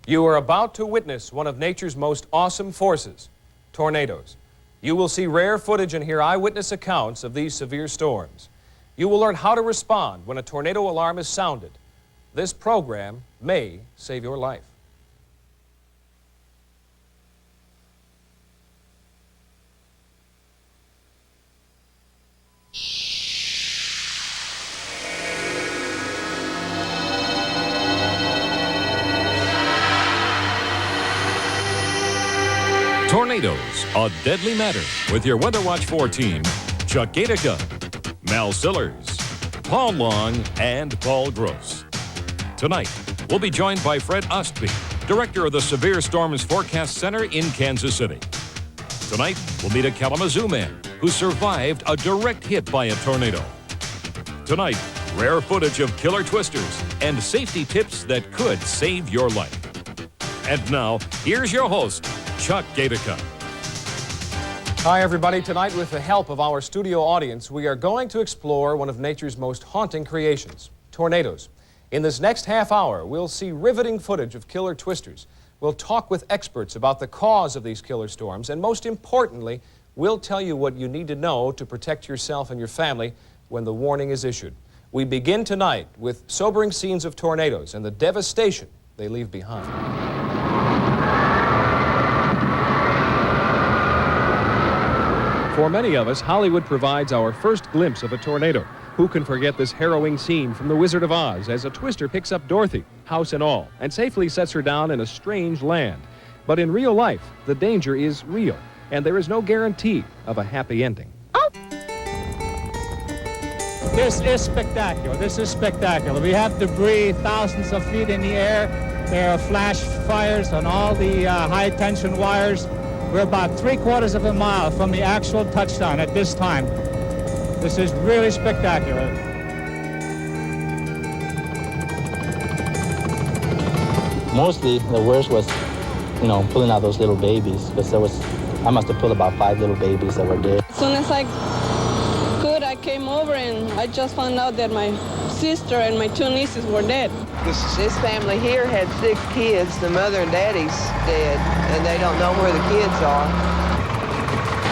You are about to witness one of nature's most awesome forces, tornadoes. You will see rare footage and hear eyewitness accounts of these severe storms. You will learn how to respond when a tornado alarm is sounded. This program may save your life. Tornadoes, a deadly matter, with your Weather Watch 4 team, Chuck Gatica, Mel Sillers, Paul Long, and Paul Gross. Tonight, we'll be joined by Fred Ostby, director of the Severe Storms Forecast Center in Kansas City. Tonight, we'll meet a Kalamazoo man who survived a direct hit by a tornado. Tonight, rare footage of killer twisters and safety tips that could save your life. And now, here's your host, Chuck Gatica. Hi, everybody. Tonight, with the help of our studio audience, we are going to explore one of nature's most haunting creations, tornadoes. In this next half hour, we'll see riveting footage of killer twisters. We'll talk with experts about the cause of these killer storms, and most importantly, we'll tell you what you need to know to protect yourself and your family when the warning is issued. We begin tonight with sobering scenes of tornadoes and the devastation they leave behind. For many of us, Hollywood provides our first glimpse of a tornado. Who can forget this harrowing scene from The Wizard of Oz as a twister picks up Dorothy, house and all, and safely sets her down in a strange land? But in real life, the danger is real, and there is no guarantee of a happy ending. This is spectacular. This is spectacular. We have debris thousands of feet in the air. There are flash fires on all the high-tension wires. We're about 3/4 of a mile from the actual touchdown at this time. This is really spectacular. Mostly, the worst was, pulling out those little babies, because I must have pulled about 5 little babies that were dead. As soon as I could, I came over and I just found out that my sister and my 2 nieces were dead. This family here had 6 kids. The mother and daddy's dead, and they don't know where the kids are.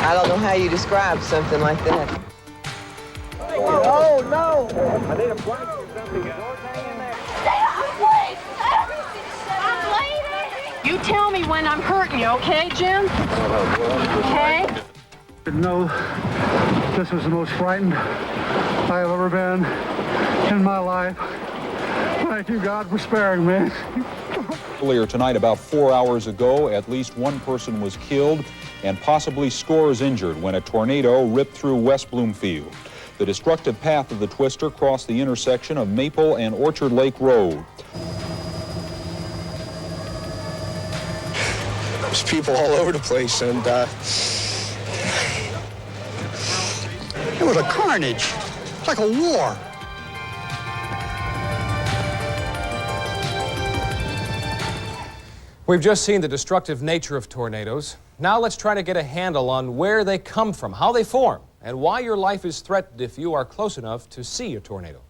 I don't know how you describe something like that. Oh, no! I need a blanket or something. Doors hanging there. Stay on, please! I'm bleeding! You tell me when I'm hurting you, okay, Jim? Okay? I didn't know this was the most frightened I have ever been in my life. Thank you, God, for sparing me. Earlier tonight, about 4 hours ago, at least 1 person was killed and possibly scores injured when a tornado ripped through West Bloomfield. The destructive path of the twister crossed the intersection of Maple and Orchard Lake Road. There's people all over the place, and it was a carnage. It's like a war. We've just seen the destructive nature of tornadoes. Now let's try to get a handle on where they come from, how they form, and why your life is threatened if you are close enough to see a tornado.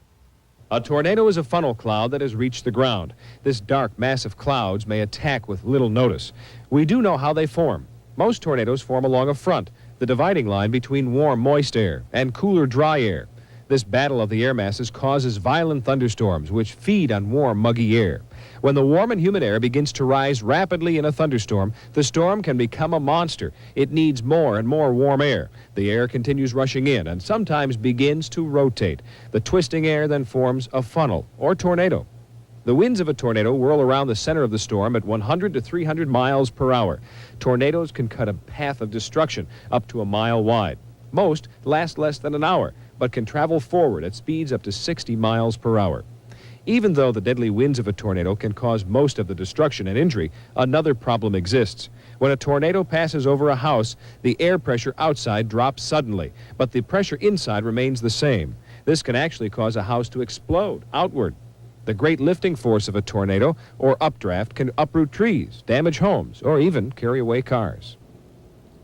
A tornado is a funnel cloud that has reached the ground. This dark mass of clouds may attack with little notice. We do know how they form. Most tornadoes form along a front, the dividing line between warm, moist air and cooler, dry air. This battle of the air masses causes violent thunderstorms, which feed on warm, muggy air. When the warm and humid air begins to rise rapidly in a thunderstorm, the storm can become a monster. It needs more and more warm air. The air continues rushing in and sometimes begins to rotate. The twisting air then forms a funnel or tornado. The winds of a tornado whirl around the center of the storm at 100 to 300 miles per hour. Tornadoes can cut a path of destruction up to a mile wide. Most last less than an hour, but can travel forward at speeds up to 60 miles per hour. Even though the deadly winds of a tornado can cause most of the destruction and injury, another problem exists. When a tornado passes over a house, the air pressure outside drops suddenly, but the pressure inside remains the same. This can actually cause a house to explode outward. The great lifting force of a tornado or updraft can uproot trees, damage homes, or even carry away cars.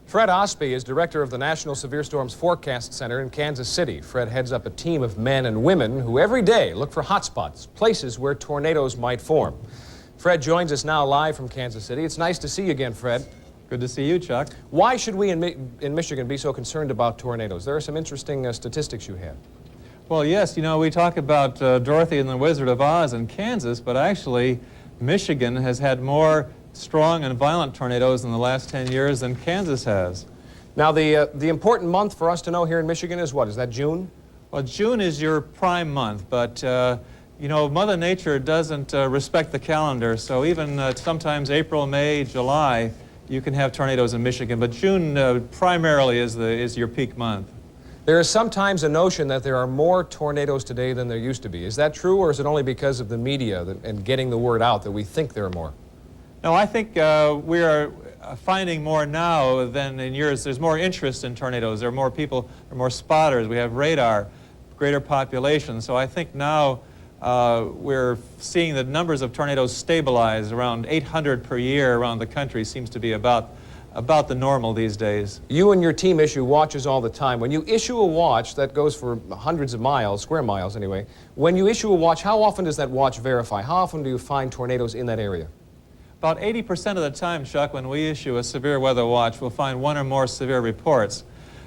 Fred Ostby is director of the National Severe Storms Forecast Center in Kansas City. Fred heads up a team of men and women who every day look for hotspots, places where tornadoes might form. Fred joins us now live from Kansas City. It's nice to see you again, Fred. Good to see you, Chuck. Why should we in Michigan be so concerned about tornadoes? There are some interesting statistics you have. Well, yes, you know, we talk about Dorothy and the Wizard of Oz in Kansas, but actually Michigan has had more strong and violent tornadoes in the last 10 years than Kansas has. Now, the important month for us to know here in Michigan is what? Is that June? Well, June is your prime month, but you know, Mother Nature doesn't respect the calendar, so even sometimes April, May, July, you can have tornadoes in Michigan, but June primarily is your peak month. There is sometimes a notion that there are more tornadoes today than there used to be. Is that true, or is it only because of the media and getting the word out that we think there are more? No, I think we are finding more now than in years. There's more interest in tornadoes. There are more people, there are more spotters. We have radar, greater population. So I think now we're seeing the numbers of tornadoes stabilize around 800 per year around the country. Seems to be about the normal these days. You and your team issue watches all the time. When you issue a watch that goes for hundreds of miles, square miles anyway, when you issue a watch, how often does that watch verify? How often do you find tornadoes in that area? About 80% of the time, Chuck, when we issue a severe weather watch, we'll find one or more severe reports.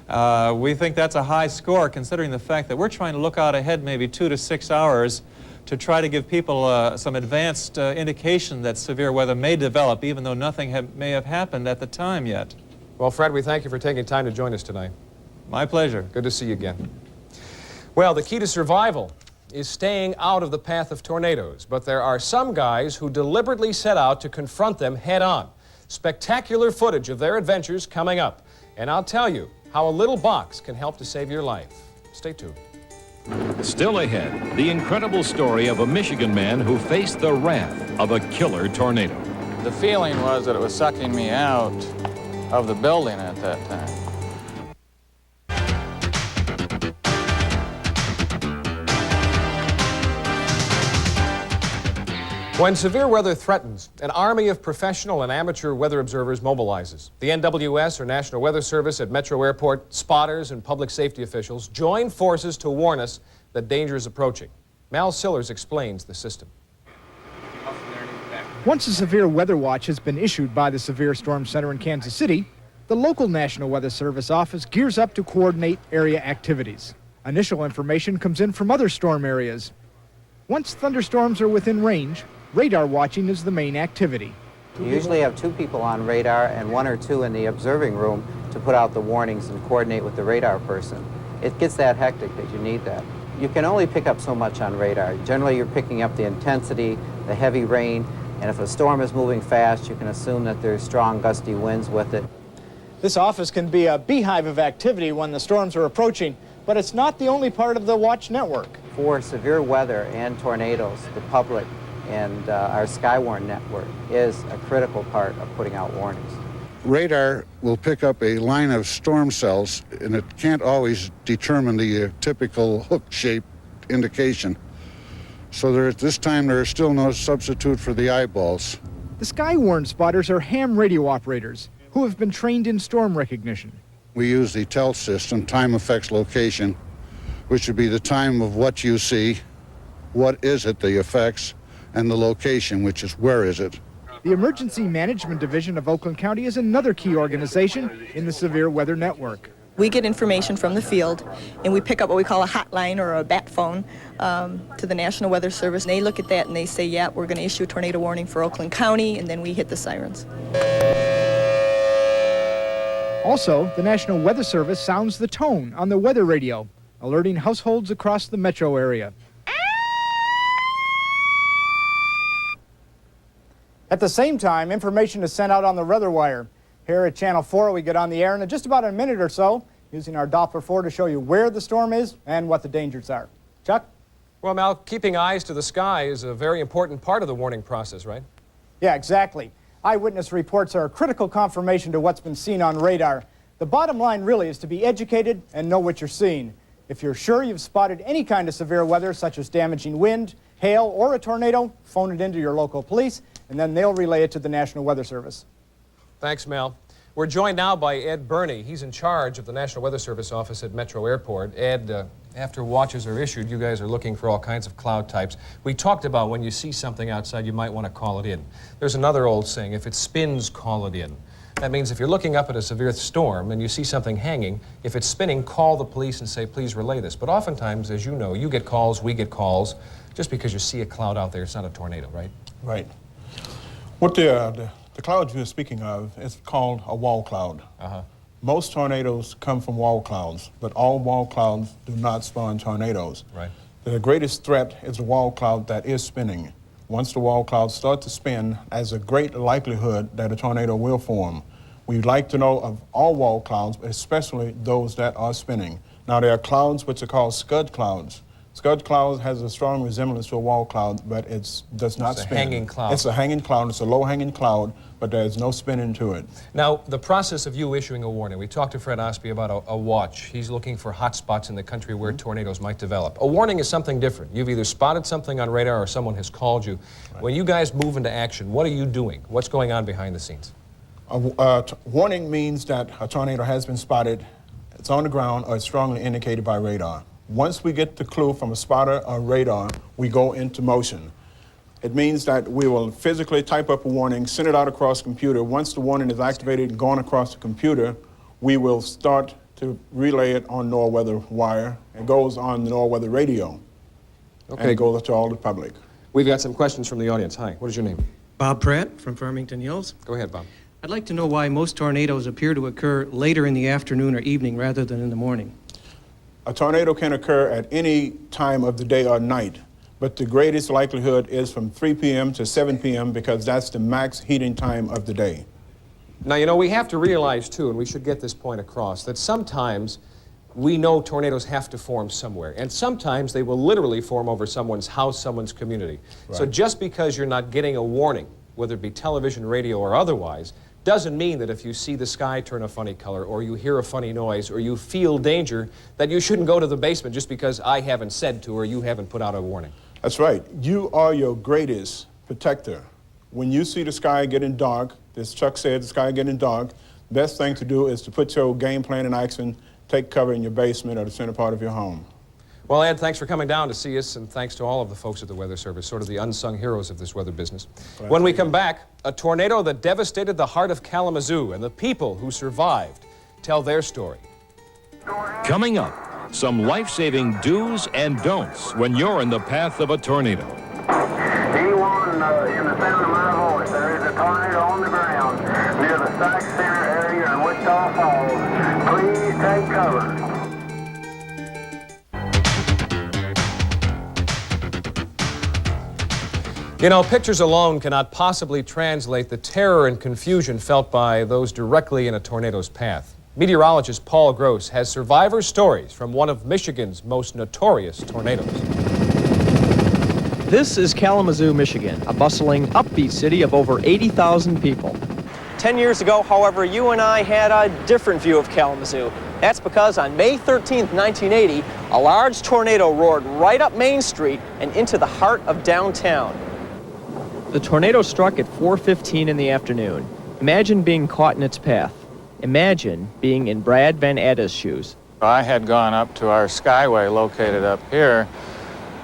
We think that's a high score considering the fact that we're trying to look out ahead maybe 2 to 6 hours to try to give people some advanced indication that severe weather may develop, even though nothing may have happened at the time yet. Well, Fred, we thank you for taking time to join us tonight. My pleasure. Good to see you again. Well, the key to survival is staying out of the path of tornadoes, but there are some guys who deliberately set out to confront them head-on. Spectacular footage of their adventures coming up, and I'll tell you how a little box can help to save your life. Stay tuned. Still ahead, the incredible story of a Michigan man who faced the wrath of a killer tornado. The feeling was that it was sucking me out of the building at that time. When severe weather threatens, an army of professional and amateur weather observers mobilizes. The NWS, or National Weather Service, at Metro Airport, spotters, and public safety officials join forces to warn us that danger is approaching. Mal Sillers explains the system. Once a severe weather watch has been issued by the Severe Storm Center in Kansas City, the local National Weather Service office gears up to coordinate area activities. Initial information comes in from other storm areas. Once thunderstorms are within range, radar watching is the main activity. You usually have 2 people on radar and 1 or 2 in the observing room to put out the warnings and coordinate with the radar person. It gets that hectic that you need that. You can only pick up so much on radar. Generally, you're picking up the intensity, the heavy rain, and if a storm is moving fast, you can assume that there's strong gusty winds with it. This office can be a beehive of activity when the storms are approaching, but it's not the only part of the watch network. For severe weather and tornadoes, the public and our Skywarn network is a critical part of putting out warnings. Radar will pick up a line of storm cells, and it can't always determine the typical hook-shaped indication. So at this time, there is still no substitute for the eyeballs. The Skywarn spotters are ham radio operators who have been trained in storm recognition. We use the TEL system, time affects location, which would be the time of what you see, what is it, the effects, and the location, which is where is it. The Emergency Management Division of Oakland County is another key organization in the Severe Weather Network. We get information from the field, and we pick up what we call a hotline or a bat phone to the National Weather Service. And they look at that and they say, yeah, we're going to issue a tornado warning for Oakland County, and then we hit the sirens. Also, the National Weather Service sounds the tone on the weather radio, alerting households across the metro area. At the same time, information is sent out on the weather wire. Here at Channel 4, we get on the air in just about a minute or so, using our Doppler 4 to show you where the storm is and what the dangers are. Chuck? Well, Mal, keeping eyes to the sky is a very important part of the warning process, right? Yeah, exactly. Eyewitness reports are a critical confirmation to what's been seen on radar. The bottom line really is to be educated and know what you're seeing. If you're sure you've spotted any kind of severe weather, such as damaging wind, hail, or a tornado, phone it into your local police, and then they'll relay it to the National Weather Service. Thanks, Mel. We're joined now by Ed Burney. He's in charge of the National Weather Service office at Metro Airport. Ed, After watches are issued, you guys are looking for all kinds of cloud types. We talked about when you see something outside, you might want to call it in. There's another old saying, if it spins, call it in. That means if you're looking up at a severe storm and you see something hanging, if it's spinning, call the police and say, please relay this. But oftentimes, as you know, you get calls, we get calls. Just because you see a cloud out there, it's not a tornado, right? Right. What the cloud you're speaking of is called a wall cloud. Most tornadoes come from wall clouds, but all wall clouds do not spawn tornadoes. Right. The greatest threat is the wall cloud that is spinning. Once the wall clouds start to spin, there's a great likelihood that a tornado will form. We'd like to know of all wall clouds, but especially those that are spinning. Now, there are clouds which are called scud clouds. Scud cloud has a strong resemblance to a wall cloud, but it does not spin. It's a hanging cloud. It's a hanging cloud. It's a low-hanging cloud, but there's no spinning to it. Now, the process of you issuing a warning, we talked to Fred Osby about a watch. He's looking for hot spots in the country where tornadoes might develop. A warning is something different. You've either spotted something on radar or someone has called you. Right. When you guys move into action, what are you doing? What's going on behind the scenes? A warning means that a tornado has been spotted, it's on the ground, or it's strongly indicated by radar. Once we get the clue from a spotter or radar, we go into motion. It means that we will physically type up a warning, send it out across the computer. Once the warning is activated and gone across the computer, we will start to relay it on NOAA weather wire. It goes on the NOAA weather radio. Okay. And it goes to all the public. We've got some questions from the audience. Hi, what is your name? Bob Pratt from Farmington Hills. Go ahead, Bob. I'd like to know why most tornadoes appear to occur later in the afternoon or evening rather than in the morning. A tornado can occur at any time of the day or night, but the greatest likelihood is from 3 p.m. to 7 p.m. because that's the max heating time of the day. Now, you know, we have to realize, too, and we should get this point across, that sometimes we know tornadoes have to form somewhere, and sometimes they will literally form over someone's house, someone's community. Right. So just because you're not getting a warning, whether it be television, radio, or otherwise, doesn't mean that if you see the sky turn a funny color or you hear a funny noise or you feel danger that you shouldn't go to the basement just because I haven't said to or you haven't put out a warning. That's right. You are your greatest protector. When you see the sky getting dark, as Chuck said, the sky getting dark, the best thing to do is to put your game plan in action, take cover in your basement or the center part of your home. Well, Ed, thanks for coming down to see us, and thanks to all of the folks at the Weather Service, sort of the unsung heroes of this weather business. Right. When we come back, a tornado that devastated the heart of Kalamazoo, and the people who survived tell their story. Coming up, some life-saving do's and don'ts when you're in the path of a tornado. Anyone in the sound of my voice, there is a tornado on the ground near the Sac Center area in Wichita Falls. Please take cover. You know, pictures alone cannot possibly translate the terror and confusion felt by those directly in a tornado's path. Meteorologist Paul Gross has survivor stories from one of Michigan's most notorious tornadoes. This is Kalamazoo, Michigan, a bustling, upbeat city of over 80,000 people. 10 years ago, however, you and I had a different view of Kalamazoo. That's because on May 13th, 1980, a large tornado roared right up Main Street and into the heart of downtown. The tornado struck at 4:15 in the afternoon. Imagine being caught in its path. Imagine being in Brad Van Adda's shoes. I had gone up to our skyway located up here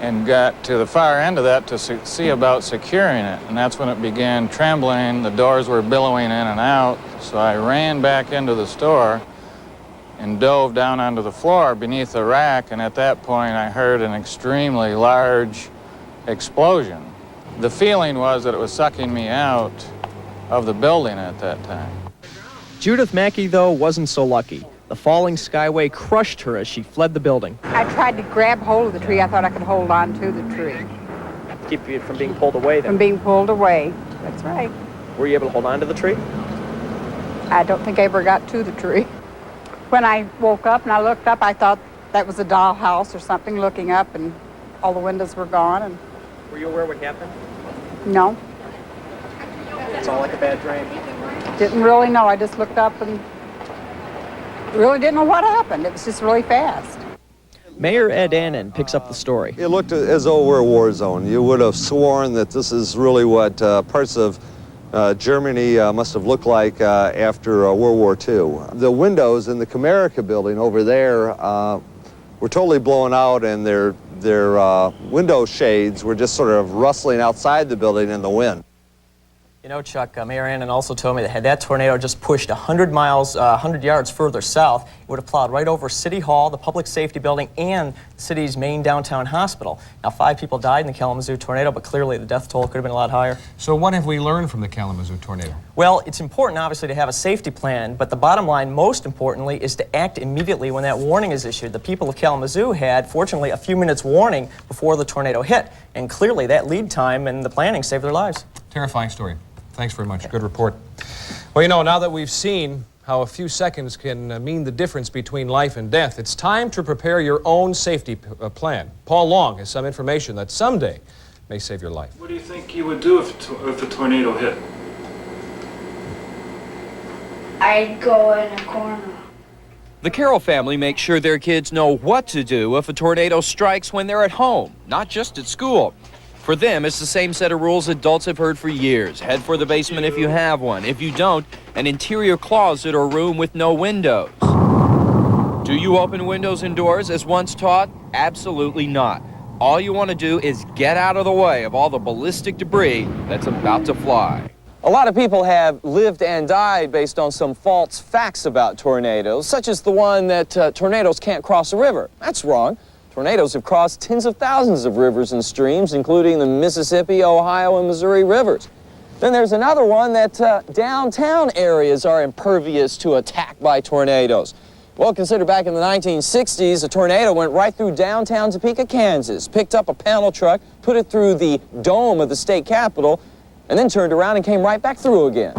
and got to the far end of that to see about securing it. And that's when it began trembling. The doors were billowing in and out. So I ran back into the store and dove down onto the floor beneath the rack. And at that point, I heard an extremely large explosion. The feeling was that it was sucking me out of the building at that time. Judith Mackey, though, wasn't so lucky. The falling skyway crushed her as she fled the building. I tried to grab hold of the tree. I thought I could hold on to the tree. Keep you from being pulled away, then? From being pulled away. That's right. Were you able to hold on to the tree? I don't think I ever got to the tree. When I woke up and I looked up, I thought that was a dollhouse or something looking up, and all the windows were gone. And were you aware what happened? No. It's all like a bad dream. Didn't really know. I just looked up and really didn't know what happened. It was just really fast. Mayor Ed Annan picks up the story. It looked as though we're a war zone. You would have sworn that this is really what parts of Germany must have looked like after World War II. The windows in the Comerica building over there were totally blown out, and their window shades were just sort of rustling outside the building in the wind. You know, Chuck, Mayor Annan also told me that had that tornado just pushed 100 yards further south, it would have plowed right over City Hall, the Public Safety Building, and the city's main downtown hospital. Now, 5 people died in the Kalamazoo tornado, but clearly the death toll could have been a lot higher. So what have we learned from the Kalamazoo tornado? Well, it's important, obviously, to have a safety plan, but the bottom line, most importantly, is to act immediately when that warning is issued. The people of Kalamazoo had, fortunately, a few minutes warning before the tornado hit, and clearly that lead time and the planning saved their lives. Terrifying story. Thanks very much. Good report. Well, you know, now that we've seen how a few seconds can mean the difference between life and death, it's time to prepare your own safety plan. Paul Long has some information that someday may save your life. What do you think you would do if a tornado hit? I'd go in a corner. The Carroll family makes sure their kids know what to do if a tornado strikes when they're at home, not just at school. For them, it's the same set of rules adults have heard for years. Head for the basement if you have one. If you don't, an interior closet or room with no windows. Do you open windows and doors as once taught? Absolutely not. All you want to do is get out of the way of all the ballistic debris that's about to fly. A lot of people have lived and died based on some false facts about tornadoes, such as the one that tornadoes can't cross a river. That's wrong. Tornadoes have crossed tens of thousands of rivers and streams, including the Mississippi, Ohio, and Missouri rivers. Then there's another one that downtown areas are impervious to attack by tornadoes. Well, consider back in the 1960s, a tornado went right through downtown Topeka, Kansas, picked up a panel truck, put it through the dome of the state capitol, and then turned around and came right back through again.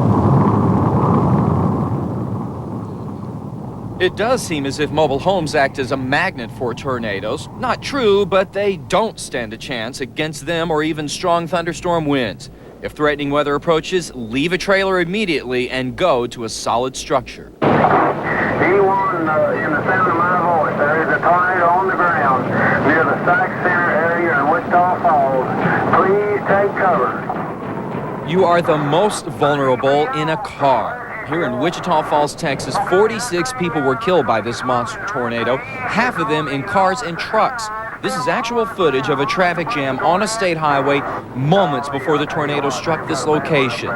It does seem as if mobile homes act as a magnet for tornadoes. Not true, but they don't stand a chance against them or even strong thunderstorm winds. If threatening weather approaches, leave a trailer immediately and go to a solid structure. Anyone in the sound of my voice, there is a tornado on the ground near the Sykes Center area in Wichita Falls. Please take cover. You are the most vulnerable in a car. Here in Wichita Falls, Texas, 46 people were killed by this monster tornado, half of them in cars and trucks. This is actual footage of a traffic jam on a state highway moments before the tornado struck this location.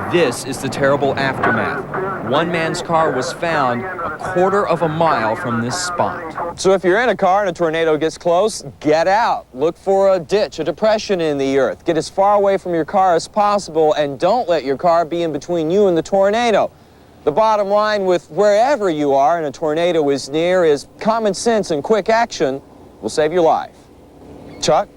This is the terrible aftermath. One man's car was found a quarter of a mile from this spot. So if you're in a car and a tornado gets close, get out. Look for a ditch, a depression in the earth. Get as far away from your car as possible and don't let your car be in between you and the tornado. The bottom line with wherever you are and a tornado is near is common sense and quick action will save your life. Chuck?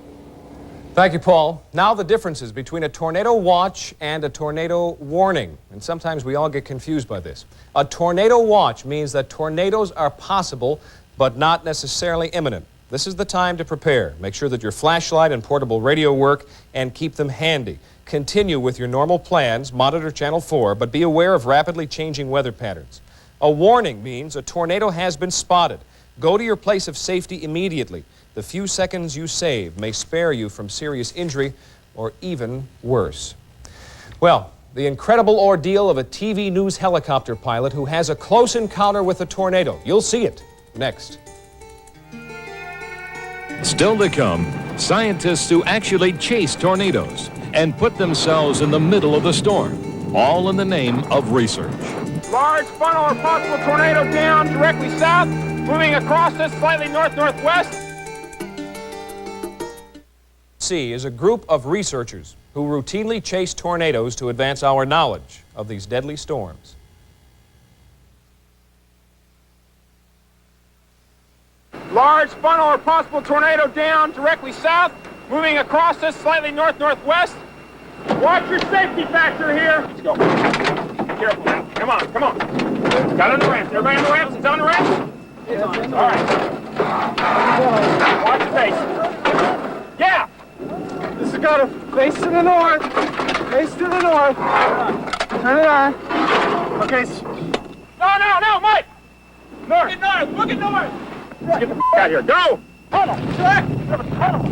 Thank you, Paul. Now the differences between a tornado watch and a tornado warning. And sometimes we all get confused by this. A tornado watch means that tornadoes are possible, but not necessarily imminent. This is the time to prepare. Make sure that your flashlight and portable radio work and keep them handy. Continue with your normal plans, monitor Channel 4, but be aware of rapidly changing weather patterns. A warning means a tornado has been spotted. Go to your place of safety immediately. The few seconds you save may spare you from serious injury or even worse. Well, the incredible ordeal of a TV news helicopter pilot who has a close encounter with a tornado. You'll see it next. Still to come, scientists who actually chase tornadoes and put themselves in the middle of the storm, all in the name of research. Large funnel or possible tornado down directly south, moving across us slightly north-northwest. C is a group of researchers who routinely chase tornadoes to advance our knowledge of these deadly storms. Large funnel or possible tornado down directly south, moving across us slightly north-northwest. Watch your safety factor here. Let's go. Careful now. Come on, come on. It's got on the ramps. Everybody on the ramps? It's on the ramps? All right. Watch the base. Yeah. This has got to face to the north. Face to the north. Turn it on. Okay. No, Mike. North. Look at north. Look at north. Let's get the out of here. Go. Tunnel. Check. Tunnel.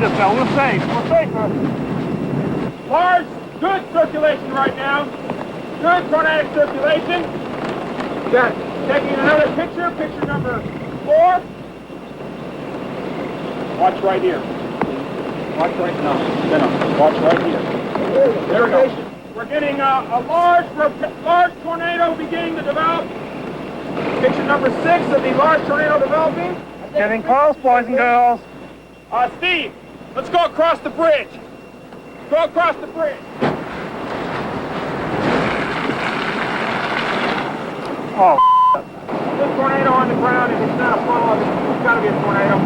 behind us, though. We're safe. We're safe. Large, good circulation right now. Good tornadic circulation. Got taking another picture, picture number 4. Watch right here. Watch right now. Watch right here. There we go. We're getting a large tornado beginning to develop. Picture number 6 of the large tornado developing. Getting close, boys and girls. Steve, let's go across the bridge. Go across the bridge. Oh, this tornado on the ground, if it's not a funnel, it's got to be a tornado.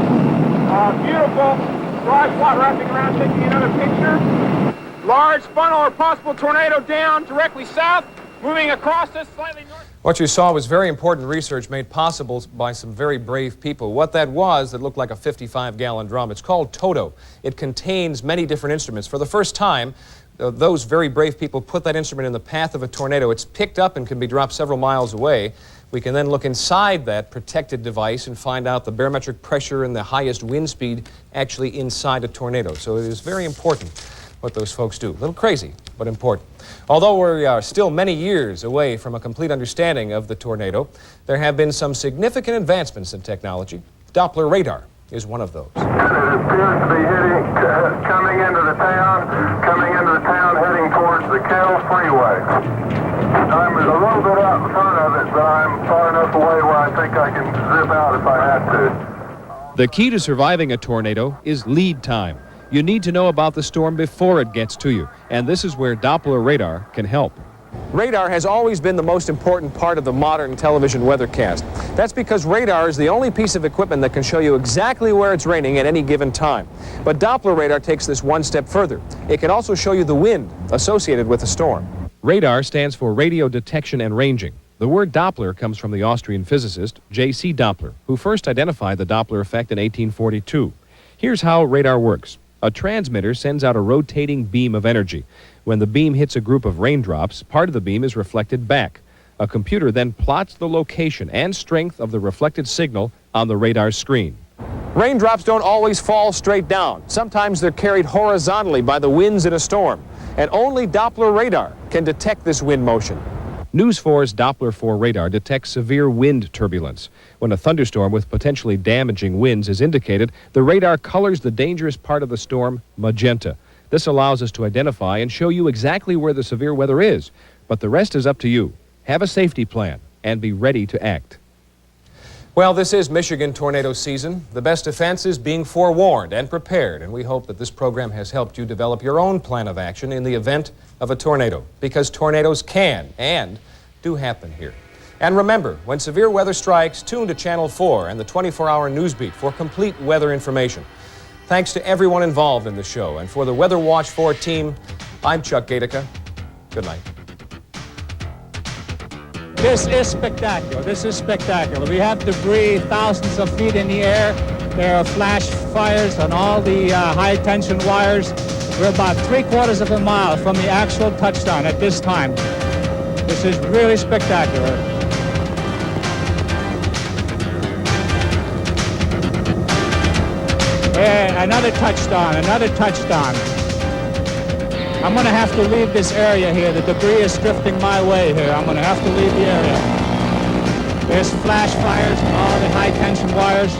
Beautiful. Dry spot wrapping around, taking another picture. Large funnel or possible tornado down directly south, moving across this slightly north. What you saw was very important research made possible by some very brave people. What that was, that looked like a 55-gallon drum, it's called Toto. It contains many different instruments. For the first time, those very brave people put that instrument in the path of a tornado. It's picked up and can be dropped several miles away. We can then look inside that protected device and find out the barometric pressure and the highest wind speed actually inside a tornado. So it is very important what those folks do. A little crazy, but important. Although we are still many years away from a complete understanding of the tornado, there have been some significant advancements in technology. Doppler radar is one of those. It appears to be coming into the town, heading towards the Kell Freeway. I'm a little bit out in front of it, but I'm far enough away where I think I can zip out if I have to. The key to surviving a tornado is lead time. You need to know about the storm before it gets to you, and this is where Doppler radar can help. Radar has always been the most important part of the modern television weathercast. That's because radar is the only piece of equipment that can show you exactly where it's raining at any given time. But Doppler radar takes this one step further. It can also show you the wind associated with the storm. Radar stands for radio detection and ranging. The word Doppler comes from the Austrian physicist J.C. Doppler, who first identified the Doppler effect in 1842. Here's how radar works. A transmitter sends out a rotating beam of energy. When the beam hits a group of raindrops, part of the beam is reflected back. A computer then plots the location and strength of the reflected signal on the radar screen. Raindrops don't always fall straight down. Sometimes they're carried horizontally by the winds in a storm. And only Doppler radar can detect this wind motion. News 4's Doppler 4 radar detects severe wind turbulence. When a thunderstorm with potentially damaging winds is indicated, the radar colors the dangerous part of the storm magenta. This allows us to identify and show you exactly where the severe weather is. But the rest is up to you. Have a safety plan and be ready to act. Well, this is Michigan tornado season. The best defense is being forewarned and prepared, and we hope that this program has helped you develop your own plan of action in the event of a tornado, because tornadoes can and do happen here. And remember, when severe weather strikes, tune to Channel 4 and the 24-hour Newsbeat for complete weather information. Thanks to everyone involved in the show, and for the Weather Watch 4 team, I'm Chuck Gatica. Good night. This is spectacular. This is spectacular. We have debris thousands of feet in the air. There are flash fires on all the high-tension wires. We're about 3/4 of a mile from the actual touchdown at this time. This is really spectacular. And another touchdown, another touchdown. I'm going to have to leave this area here. The debris is drifting my way here. I'm going to have to leave the area. There's flash fires on all the high-tension wires.